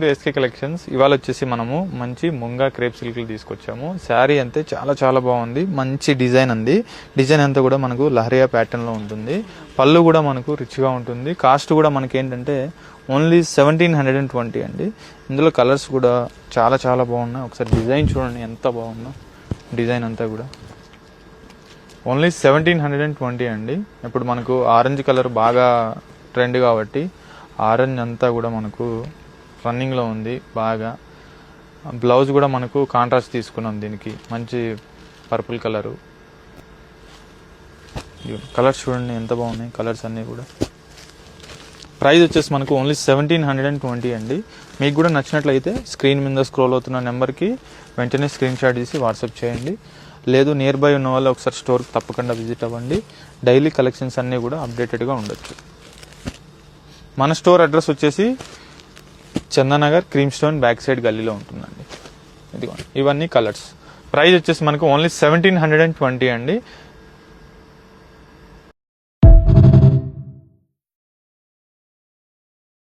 To SK collections. ఇవాళ వచ్చేసి మనము మంచి ముంగా క్రేప్ సిల్క్లు తీసుకొచ్చాము. శారీ అంతే చాలా చాలా బాగుంది, మంచి డిజైన్ ఉంది. డిజైన్ అంతా కూడా మనకు లహరియా ప్యాటర్న్ లో ఉంటుంది. పళ్ళు కూడా మనకు రిచ్గా ఉంటుంది. కాస్ట్ కూడా మనకి ఏంటంటే ఓన్లీ 1720 అండి. ఇందులో కలర్స్ కూడా చాలా చాలా బాగున్నాయి. ఒకసారి డిజైన్ చూడండి ఎంత బాగుందో. డిజైన్ అంతా కూడా ఓన్లీ 1720 అండి. ఇప్పుడు మనకు ఆరెంజ్ కలర్ బాగా ట్రెండ్ కాబట్టి ఆరెంజ్ అంతా కూడా మనకు రన్నింగ్లో ఉంది బాగా. బ్లౌజ్ కూడా మనకు కాంట్రాస్ట్ తీసుకున్నాం దీనికి, మంచి పర్పుల్ కలరు. కలర్స్ చూడండి ఎంత బాగున్నాయి కలర్స్ అన్నీ కూడా. ప్రైస్ వచ్చేసి మనకు ఓన్లీ 1720 అండి. మీకు కూడా నచ్చినట్లయితే స్క్రీన్ మీద స్క్రోల్ అవుతున్న నెంబర్కి వెంటనే స్క్రీన్ షాట్ తీసి వాట్సాప్ చేయండి. లేదు నియర్ బై ఉన్న వాళ్ళు ఒకసారి స్టోర్కి తప్పకుండా విజిట్ అవ్వండి. డైలీ కలెక్షన్స్ అన్నీ కూడా అప్డేటెడ్గా ఉండొచ్చు. మన స్టోర్ అడ్రస్ వచ్చేసి Chandanagar cream stone back side గల్లీలో ఉంటుందండి. ఇదిగోండి ఇవన్నీ కలర్స్. ప్రైస్ వచ్చేసి మనకు ఓన్లీ 1720 అండి.